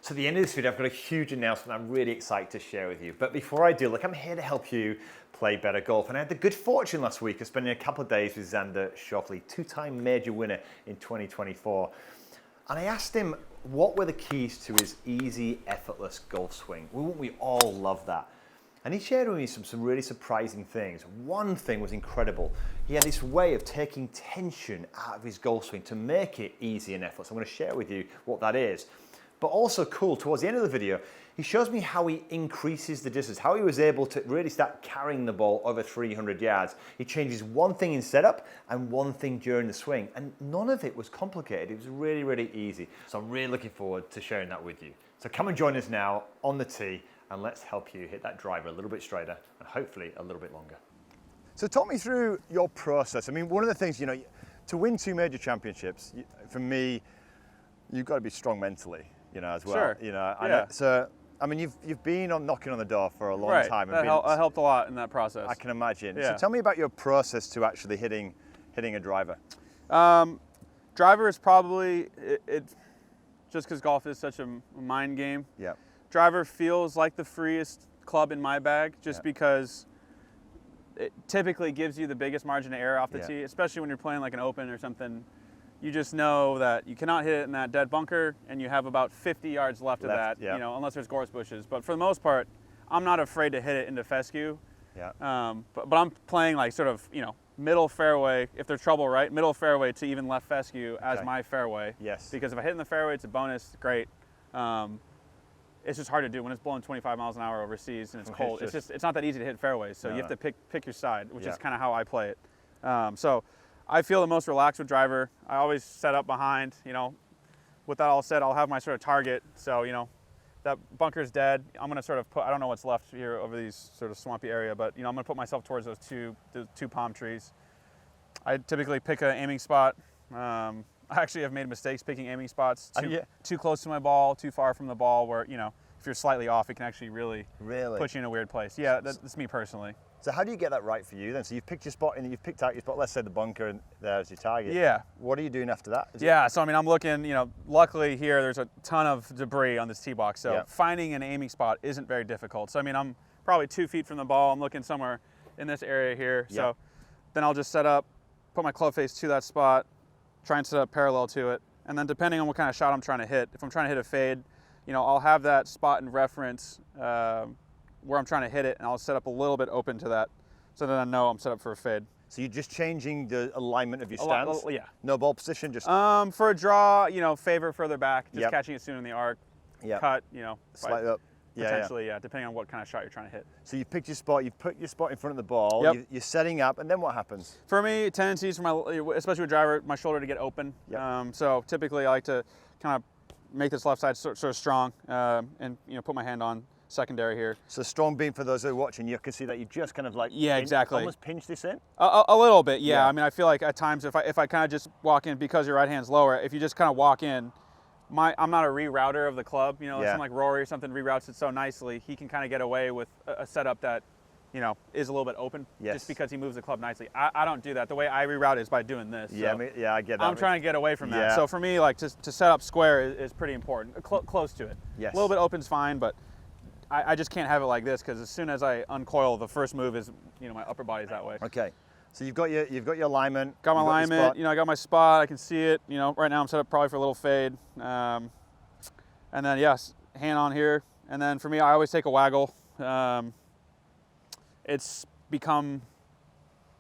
So at the end of this video, I've got a huge announcement I'm really excited to share with you. But before I do, look, I'm here to help you play better golf. And I had the good fortune last week of spending a couple of days with Xander Schauffele, two-time major winner in 2024. And I asked him what were the keys to his easy, effortless golf swing. Wouldn't we all love that? And he shared with me some really surprising things. One thing was incredible. He had this way of taking tension out of his golf swing to make it easy and effortless. I'm going to share with you what that is. But also cool, towards the end of the video, he shows me how he increases the distance, how he was able to really start carrying the ball over 300 yards. He changes one thing in setup and one thing during the swing, and none of it was complicated. It was really, really easy. So I'm really looking forward to sharing that with you. So come and join us now on the tee, and let's help you hit that driver a little bit straighter and hopefully a little bit longer. So talk me through your process. I mean, one of the things, to win 2 major championships, for me, you've got to be strong mentally. As well. Sure. I know. So, I mean, you've been knocking on the door for a long time. That helped a lot in that process. I can imagine. Yeah. So tell me about your process to actually hitting a driver. Driver is probably, just because golf is such a mind game. Yeah. Driver feels like the freest club in my bag just because it typically gives you the biggest margin of error off the tee, especially when you're playing like an open or something. You just know that you cannot hit it in that dead bunker, and you have about 50 yards left of that, unless there's gorse bushes. But for the most part, I'm not afraid to hit it into fescue. Yeah. But I'm playing like sort of, middle fairway, if there's trouble, right? Middle fairway to even left fescue as my fairway. Yes. Because if I hit in the fairway, it's a bonus, great. It's just hard to do when it's blowing 25 miles an hour overseas and it's cold. It's not that easy to hit fairways, so you have to pick your side, which is kind of how I play it. So I feel the most relaxed with driver. I always set up behind, With that all said, I'll have my sort of target. So, that bunker's dead. I'm gonna sort of put, I don't know what's left here over these sort of swampy area, but I'm gonna put myself towards those two palm trees. I typically pick an aiming spot. I actually have made mistakes picking aiming spots too close to my ball, too far from the ball, where, if you're slightly off, it can actually really put you in a weird place. Yeah, that's me personally. So how do you get that right for you then? So you've picked your spot and you've picked out your spot, let's say the bunker, and there's your target. Yeah. What are you doing after that? So I mean, I'm looking, luckily here there's a ton of debris on this tee box, so finding an aiming spot isn't very difficult. So I mean, I'm probably 2 feet from the ball. I'm looking somewhere in this area here. So then I'll just set up, put my club face to that spot, try and set up parallel to it. And then depending on what kind of shot I'm trying to hit, if I'm trying to hit a fade, I'll have that spot in reference where I'm trying to hit it, and I'll set up a little bit open to that, so that I know I'm set up for a fade. So you're just changing the alignment of your stance? Yeah. No ball position, just... For a draw, favor further back, just catching it soon in the arc, cut, slightly up. Potentially, depending on what kind of shot you're trying to hit. So you picked your spot, you put your spot in front of the ball, you're setting up, and then what happens? For me, tendencies for my, especially with driver, my shoulder to get open. So typically I like to kind of make this left side sort of strong, and put my hand on secondary here. So strong beam, for those who are watching, you can see that you just kind of like almost pinch this in? A little bit, I mean, I feel like at times if I kind of just walk in, because your right hand's lower, if you just kind of walk in, I'm not a rerouter of the club, something like Rory or something reroutes it so nicely, he can kind of get away with a setup that, is a little bit open, just because he moves the club nicely. I don't do that. The way I reroute is by doing this. I get that. I'm trying to get away from that. So for me, like to set up square is pretty important, close to it. Yes. A little bit open's fine, but I just can't have it like this, because as soon as I uncoil, the first move is, my upper body's that way. Okay. So you've got your alignment. Got my alignment, I got my spot, I can see it. Right now I'm set up probably for a little fade. And then, hand on here. And then for me, I always take a waggle. It's become,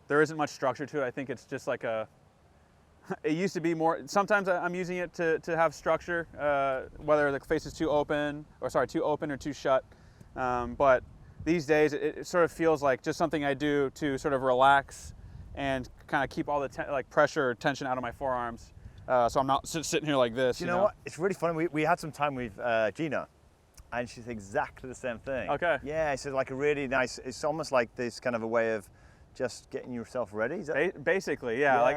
there isn't much structure to it. I think it's just like it used to be more, sometimes I'm using it to have structure, whether the face is too open or too shut. But these days it sort of feels like just something I do to sort of relax and kind of keep all the pressure or tension out of my forearms. So I'm not sitting here like this. You know what? It's really funny. We had some time with Gina, and she's exactly the same thing. Okay. Yeah, it's like a really nice, it's almost like this kind of a way of just getting yourself ready. Is that... Basically, yeah. Like,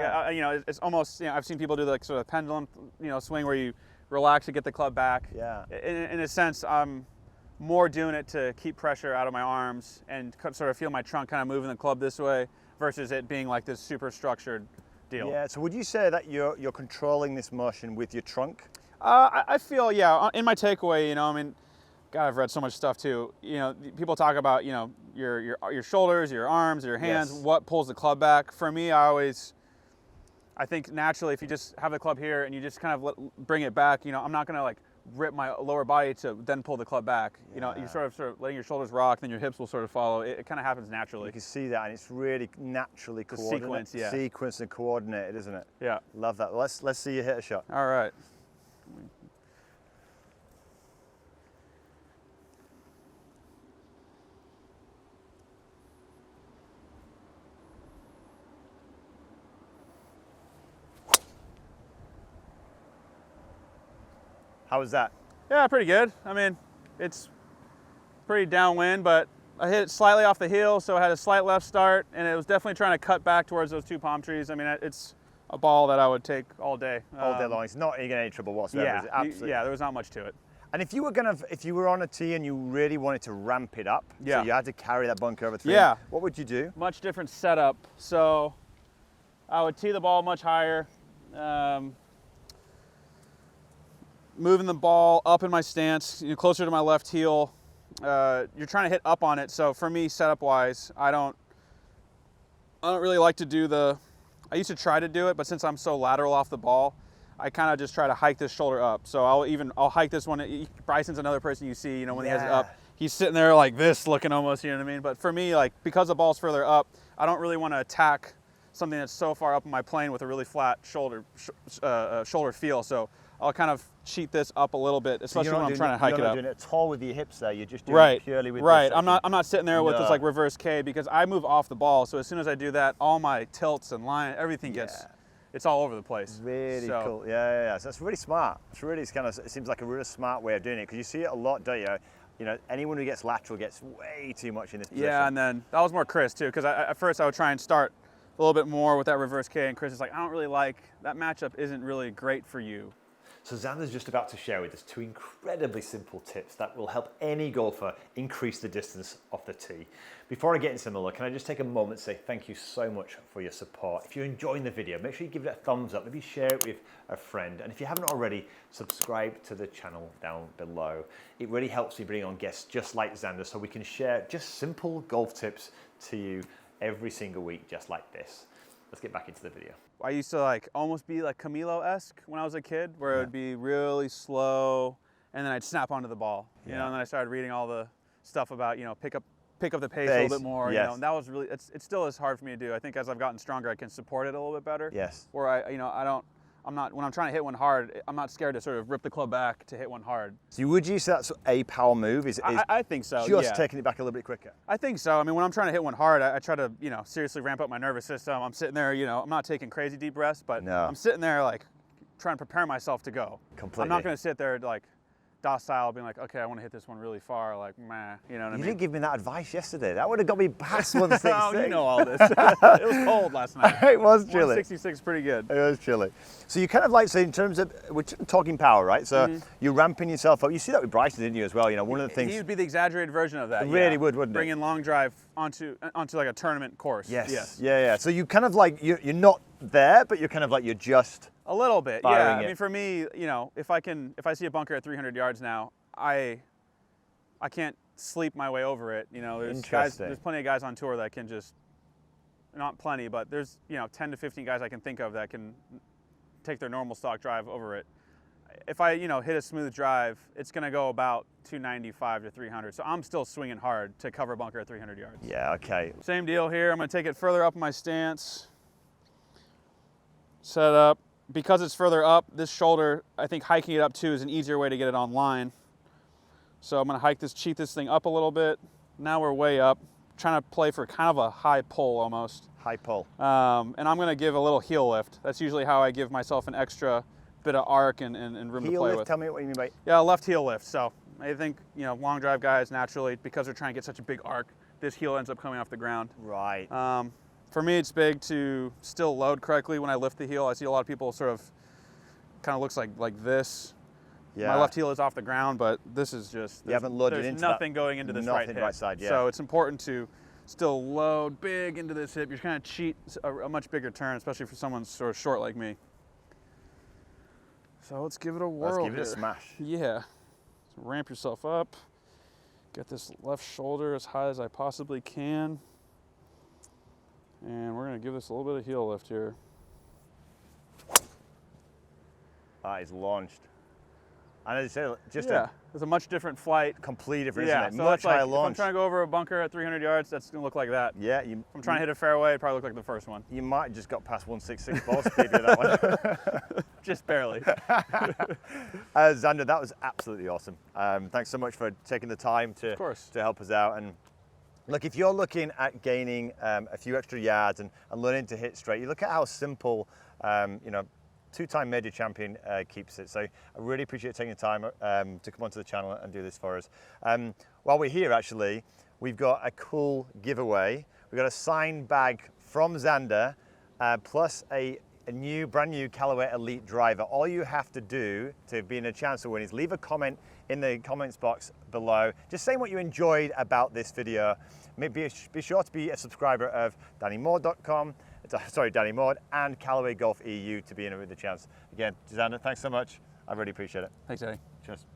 it's almost, I've seen people do the sort of pendulum, swing where you relax to get the club back. Yeah. In a sense, I'm more doing it to keep pressure out of my arms and sort of feel my trunk kind of moving the club this way versus it being like this super structured deal. Yeah, so would you say that you're controlling this motion with your trunk? I feel, yeah, in my takeaway, you know, I mean, God, I've read so much stuff too. You know, people talk about, you know, your shoulders, your arms, your hands, Yes. what pulls the club back. For me, I think naturally, if you just have the club here and you just kind of bring it back, you know, I'm not going to like rip my lower body to then pull the club back. Yeah. You know, you're sort of letting your shoulders rock, then your hips will sort of follow. It kind of happens naturally. You can see that, and it's really naturally coordinated. Sequence, yeah. Sequence and coordinated, isn't it? Yeah. Love that. Let's see you hit a shot. All right. How was that? Yeah, pretty good. I mean, it's pretty downwind, but I hit it slightly off the heel, so I had a slight left start, and it was definitely trying to cut back towards those 2 palm trees. I mean, it's a ball that I would take all day. All day long. It's not in any trouble whatsoever. Yeah, is it? Absolutely. yeah, there was not much to it. And if you were on a tee and you really wanted to ramp it up, so you had to carry that bunker over 3, what would you do? Much different setup. So I would tee the ball much higher, moving the ball up in my stance, you know, closer to my left heel. You're trying to hit up on it. So for me, setup wise, I don't really like to do I used to try to do it, but since I'm so lateral off the ball, I kind of just try to hike this shoulder up. So I'll hike this one. Bryson's another person you see, you know, when he has it up, he's sitting there like this looking almost, you know what I mean? But for me, like, because the ball's further up, I don't really want to attack something that's so far up in my plane with a really flat shoulder feel. So I'll kind of cheat this up a little bit, especially when I'm trying to hike it up. You're not doing it at all with your hips there. You're just doing it purely with Right. I'm not sitting there with this like reverse K, because I move off the ball. So as soon as I do that, all my tilts and line, everything it's all over the place. Really cool. Yeah. So that's really smart. It seems like a really smart way of doing it, because you see it a lot, don't you? You know, anyone who gets lateral gets way too much in this position. Yeah, and then that was more Chris too, because at first I would try and start a little bit more with that reverse K, and Chris is like, I don't really like that matchup. Isn't really great for you. So Xander's just about to share with us 2 incredibly simple tips that will help any golfer increase the distance off the tee. Before I get into Miller, can I just take a moment to say thank you so much for your support. If you're enjoying the video, make sure you give it a thumbs up, maybe share it with a friend. And if you haven't already, subscribe to the channel down below. It really helps me bring on guests just like Xander, so we can share just simple golf tips to you every single week, just like this. Let's get back into the video. I used to like almost be like Camilo-esque when I was a kid, where it would be really slow, and then I'd snap onto the ball. You know, and then I started reading all the stuff about, you know, pick up the pace a little bit more. You know, and that was really, it still is hard for me to do. I think as I've gotten stronger, I can support it a little bit better. Yes. Where I'm not, when I'm trying to hit one hard, I'm not scared to sort of rip the club back to hit one hard. So would you say that's a power move? I think so, just taking it back a little bit quicker? I think so. I mean, when I'm trying to hit one hard, I try to, you know, seriously ramp up my nervous system. I'm sitting there, you know, I'm not taking crazy deep breaths, but I'm sitting there like trying to prepare myself to go. Completely. I'm not going to sit there like docile, being like, okay, I want to hit this one really far, like, meh, you know what I mean? You didn't give me that advice yesterday. That would have got me past 166. Oh, you know all this. It was cold last night. It was chilly. 166, pretty good. It was chilly. So you kind of like, so in terms of, we're talking power, right? So you're ramping yourself up. You see that with Bryson, didn't you, as well? You know, one of the things. He would be the exaggerated version of that. It really would, wouldn't it? Bringing long drive onto like a tournament course. Yes. Yeah. So you kind of like, you're not there, but you're kind of like, you're just a little bit. Yeah. I mean, for me, you know, if I see a bunker at 300 yards now, I can't sleep my way over it. You know, there's plenty of guys on tour that can just, not plenty, but there's, you know, 10 to 15 guys I can think of that can take their normal stock drive over it. If I, you know, hit a smooth drive, it's going to go about 295 to 300. So I'm still swinging hard to cover a bunker at 300 yards. Yeah, okay. Same deal here. I'm going to take it further up in my stance. Set up. Because it's further up, this shoulder, I think hiking it up too is an easier way to get it on line. So I'm going to cheat this thing up a little bit. Now we're way up, trying to play for kind of a high pull almost. High pull. And I'm going to give a little heel lift. That's usually how I give myself an extra bit of arc and room to play with. Tell me what you mean by. Yeah, left heel lift. So I think, you know, long drive guys naturally, because they're trying to get such a big arc, this heel ends up coming off the ground. Right. For me, it's big to still load correctly when I lift the heel. I see a lot of people sort of kind of looks like this. Yeah. My left heel is off the ground, but this is just, you haven't loaded into nothing going into this right hip. Right side, yeah. So it's important to still load big into this hip. You're kind of cheat a much bigger turn, especially for someone sort of short like me. So let's give it a whirl. Let's give it a here. smash. Yeah. So ramp yourself up. Get this left shoulder as high as I possibly can. And we're going to give this a little bit of heel lift here. That is launched. And as I said, just it's a much different flight. Complete different, Yeah, isn't it? so Much higher if I'm launch. trying to go over a bunker at 300 yards, that's going to look like that. Yeah. If I'm trying to hit a fairway, it'd probably look like the first one. You might have just got past 166 ball speed with that one. Just barely. Xander, that was absolutely awesome. Thanks so much for taking the time to help us out. And look, if you're looking at gaining a few extra yards and learning to hit straight, you look at how simple, two-time major champion keeps it. So I really appreciate taking the time to come onto the channel and do this for us. While we're here, actually, we've got a cool giveaway. We've got a signed bag from Xander, plus a brand new Callaway Elite driver. All you have to do to be in a chance to win is leave a comment in the comments box below, just saying what you enjoyed about this video. Maybe be sure to be a subscriber of DannyMaude.com. Danny Maude and Callaway Golf EU to be in with the chance. Again, Xander, thanks so much. I really appreciate it. Thanks, Eddie. Cheers.